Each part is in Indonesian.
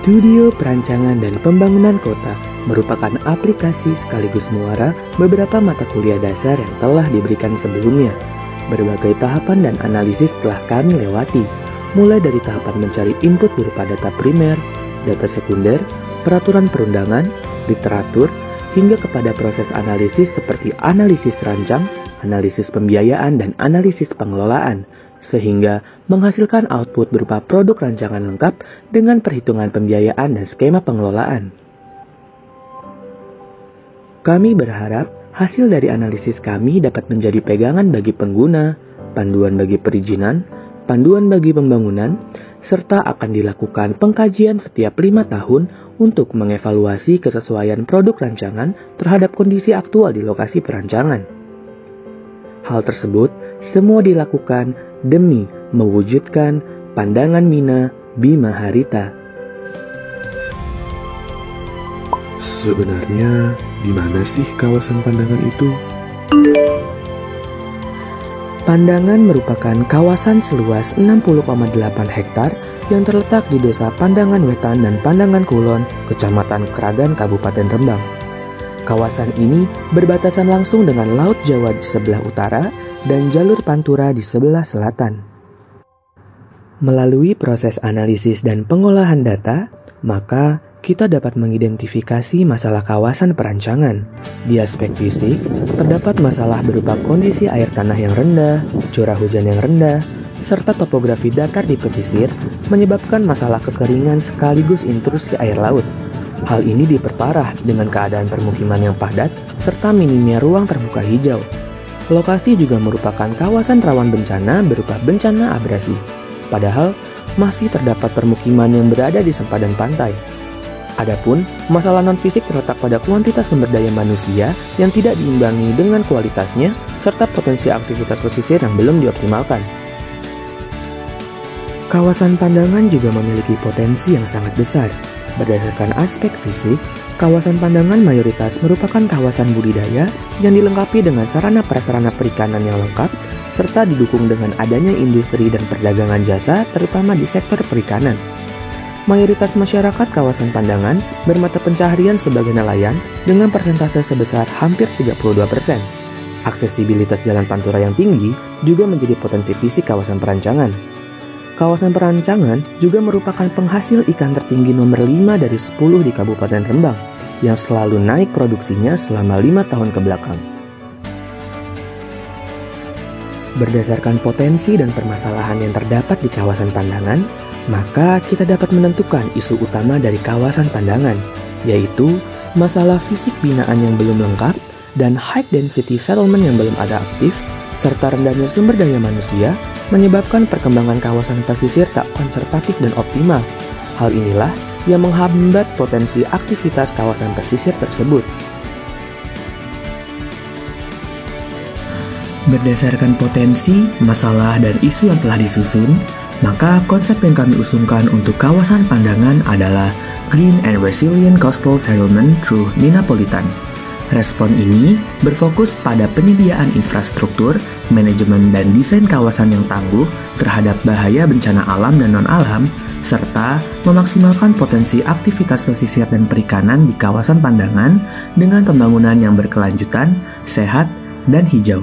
Studio Perancangan dan Pembangunan Kota merupakan aplikasi sekaligus muara beberapa mata kuliah dasar yang telah diberikan sebelumnya. Berbagai tahapan dan analisis telah kami lewati, mulai dari tahapan mencari input berupa data primer, data sekunder, peraturan perundangan, literatur, hingga kepada proses analisis seperti analisis rancang, analisis pembiayaan, dan analisis pengelolaan, sehingga menghasilkan output berupa produk rancangan lengkap dengan perhitungan pembiayaan dan skema pengelolaan. Kami berharap hasil dari analisis kami dapat menjadi pegangan bagi pengguna, panduan bagi perizinan, panduan bagi pembangunan, serta akan dilakukan pengkajian setiap 5 tahun untuk mengevaluasi kesesuaian produk rancangan terhadap kondisi aktual di lokasi perancangan. Hal tersebut semua dilakukan demi mewujudkan pandangan Mina Bima Harita. Sebenarnya di mana sih kawasan Pandangan itu? Pandangan merupakan kawasan seluas 60,8 hektar yang terletak di Desa Pandangan Wetan dan Pandangan Kulon, Kecamatan Kragan, Kabupaten Rembang. Kawasan ini berbatasan langsung dengan Laut Jawa di sebelah utara dan jalur Pantura di sebelah selatan. Melalui proses analisis dan pengolahan data, maka kita dapat mengidentifikasi masalah kawasan perancangan. Di aspek fisik, terdapat masalah berupa kondisi air tanah yang rendah, curah hujan yang rendah, serta topografi datar di pesisir menyebabkan masalah kekeringan sekaligus intrusi air laut. Hal ini diperparah dengan keadaan permukiman yang padat serta minimnya ruang terbuka hijau. Lokasi juga merupakan kawasan rawan bencana berupa bencana abrasi. Padahal, masih terdapat permukiman yang berada di sempadan pantai. Adapun, masalah non-fisik terletak pada kuantitas sumber daya manusia yang tidak diimbangi dengan kualitasnya, serta potensi aktivitas pesisir yang belum dioptimalkan. Kawasan Pandangan juga memiliki potensi yang sangat besar. Berdasarkan aspek fisik, kawasan Pandangan mayoritas merupakan kawasan budidaya yang dilengkapi dengan sarana prasarana perikanan yang lengkap, serta didukung dengan adanya industri dan perdagangan jasa, terutama di sektor perikanan. Mayoritas masyarakat kawasan Pandangan bermata pencaharian sebagai nelayan dengan persentase sebesar hampir 32%. Aksesibilitas jalan pantura yang tinggi juga menjadi potensi fisik kawasan perancangan. Kawasan perancangan juga merupakan penghasil ikan tertinggi nomor 5 dari 10 di Kabupaten Rembang, yang selalu naik produksinya selama 5 tahun ke belakang. Berdasarkan potensi dan permasalahan yang terdapat di kawasan Pandangan, maka kita dapat menentukan isu utama dari kawasan Pandangan, yaitu masalah fisik binaan yang belum lengkap dan high density settlement yang belum ada aktif, serta rendahnya sumber daya manusia menyebabkan perkembangan kawasan pesisir tak konservatif dan optimal. Hal inilah yang menghambat potensi aktivitas kawasan pesisir tersebut. Berdasarkan potensi, masalah, dan isu yang telah disusun, maka konsep yang kami usungkan untuk kawasan Pandangan adalah Green and Resilient Coastal Settlement through Minapolitan. Respon ini berfokus pada penyediaan infrastruktur, manajemen dan desain kawasan yang tangguh terhadap bahaya bencana alam dan non-alam, serta memaksimalkan potensi aktivitas pesisir dan perikanan di kawasan Pandangan dengan pembangunan yang berkelanjutan, sehat, dan hijau.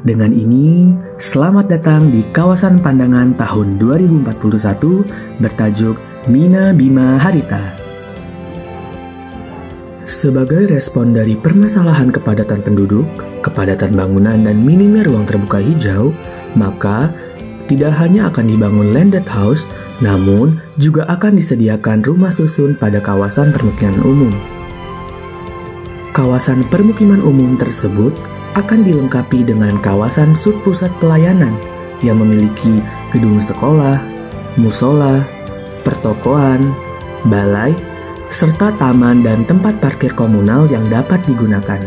Dengan ini, selamat datang di kawasan Pandangan tahun 2041 bertajuk Mina Bima Harita. Sebagai respon dari permasalahan kepadatan penduduk, kepadatan bangunan dan minimnya ruang terbuka hijau, maka tidak hanya akan dibangun landed house, namun juga akan disediakan rumah susun pada kawasan permukiman umum. Kawasan permukiman umum tersebut akan dilengkapi dengan kawasan subpusat pelayanan yang memiliki gedung sekolah, musola, pertokoan, balai, serta taman dan tempat parkir komunal yang dapat digunakan.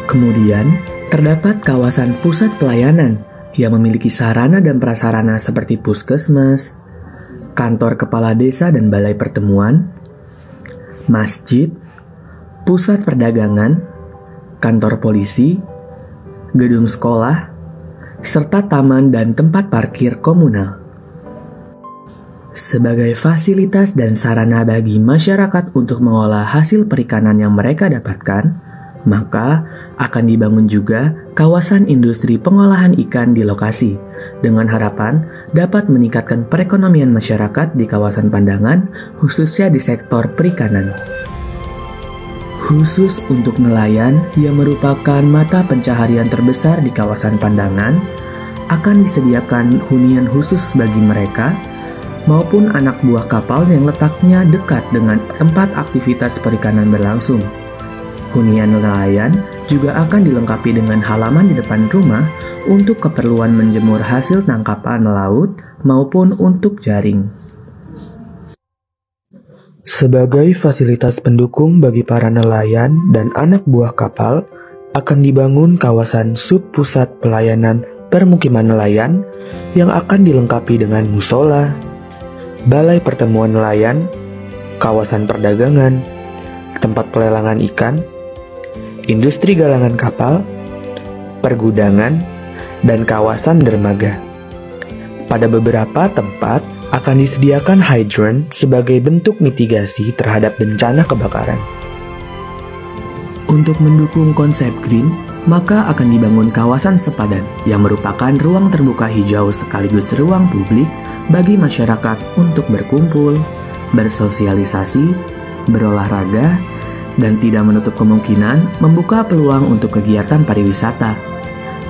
Kemudian, terdapat kawasan pusat pelayanan yang memiliki sarana dan prasarana seperti puskesmas, kantor kepala desa dan balai pertemuan, masjid, pusat perdagangan, kantor polisi, gedung sekolah, serta taman dan tempat parkir komunal. Sebagai fasilitas dan sarana bagi masyarakat untuk mengolah hasil perikanan yang mereka dapatkan, maka akan dibangun juga kawasan industri pengolahan ikan di lokasi, dengan harapan dapat meningkatkan perekonomian masyarakat di kawasan Pandangan, khususnya di sektor perikanan. Khusus untuk nelayan yang merupakan mata pencaharian terbesar di kawasan Pandangan, akan disediakan hunian khusus bagi mereka maupun anak buah kapal yang letaknya dekat dengan tempat aktivitas perikanan berlangsung. Hunian nelayan juga akan dilengkapi dengan halaman di depan rumah untuk keperluan menjemur hasil tangkapan laut maupun untuk jaring. Sebagai fasilitas pendukung bagi para nelayan dan anak buah kapal, akan dibangun kawasan subpusat pelayanan permukiman nelayan yang akan dilengkapi dengan musola, balai pertemuan nelayan, kawasan perdagangan, tempat pelelangan ikan, industri galangan kapal, pergudangan, dan kawasan dermaga. Pada beberapa tempat akan disediakan hydrant sebagai bentuk mitigasi terhadap bencana kebakaran. Untuk mendukung konsep green, maka akan dibangun kawasan sepadan yang merupakan ruang terbuka hijau sekaligus ruang publik bagi masyarakat untuk berkumpul, bersosialisasi, berolahraga, dan tidak menutup kemungkinan membuka peluang untuk kegiatan pariwisata.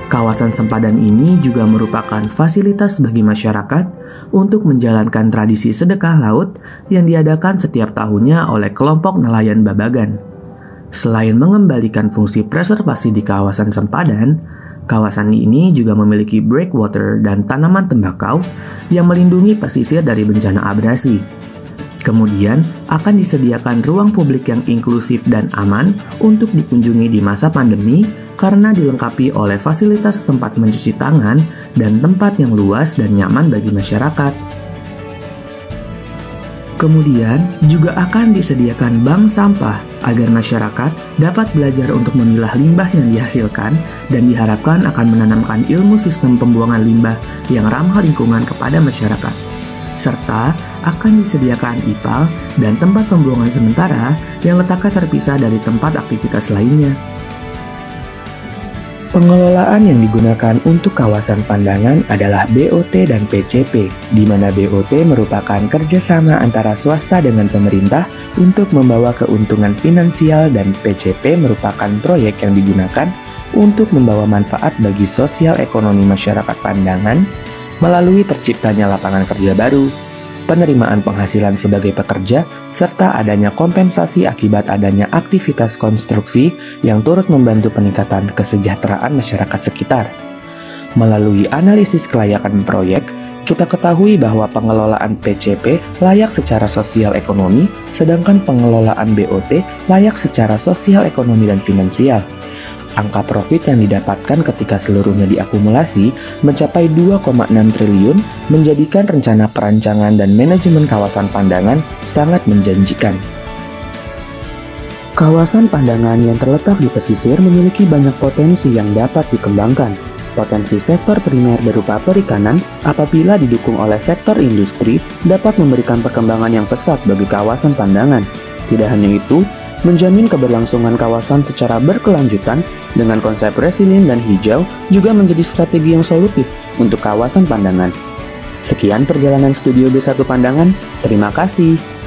Kawasan sempadan ini juga merupakan fasilitas bagi masyarakat untuk menjalankan tradisi sedekah laut yang diadakan setiap tahunnya oleh kelompok nelayan Babagan. Selain mengembalikan fungsi preservasi di kawasan sempadan, kawasan ini juga memiliki breakwater dan tanaman tembakau yang melindungi pesisir dari bencana abrasi. Kemudian akan disediakan ruang publik yang inklusif dan aman untuk dikunjungi di masa pandemi karena dilengkapi oleh fasilitas tempat mencuci tangan dan tempat yang luas dan nyaman bagi masyarakat. Kemudian juga akan disediakan bank sampah agar masyarakat dapat belajar untuk memilah limbah yang dihasilkan dan diharapkan akan menanamkan ilmu sistem pembuangan limbah yang ramah lingkungan kepada masyarakat. Serta akan disediakan IPAL dan tempat pembuangan sementara yang letaknya terpisah dari tempat aktivitas lainnya. Pengelolaan yang digunakan untuk kawasan Pandangan adalah BOT dan PCP, di mana BOT merupakan kerjasama antara swasta dengan pemerintah untuk membawa keuntungan finansial dan PCP merupakan proyek yang digunakan untuk membawa manfaat bagi sosial ekonomi masyarakat Pandangan melalui terciptanya lapangan kerja baru, penerimaan penghasilan sebagai pekerja, serta adanya kompensasi akibat adanya aktivitas konstruksi yang turut membantu peningkatan kesejahteraan masyarakat sekitar. Melalui analisis kelayakan proyek, kita ketahui bahwa pengelolaan PCP layak secara sosial ekonomi, sedangkan pengelolaan BOT layak secara sosial ekonomi dan finansial. Angka profit yang didapatkan ketika seluruhnya diakumulasi mencapai 2,6 triliun, menjadikan rencana perancangan dan manajemen kawasan Pandangan sangat menjanjikan. Kawasan Pandangan yang terletak di pesisir memiliki banyak potensi yang dapat dikembangkan. Potensi sektor primer berupa perikanan apabila didukung oleh sektor industri dapat memberikan perkembangan yang pesat bagi kawasan Pandangan. Tidak hanya itu, menjamin keberlangsungan kawasan secara berkelanjutan dengan konsep resilient dan hijau juga menjadi strategi yang solutif untuk kawasan Pandangan. Sekian perjalanan Studio B1 Pandangan, terima kasih.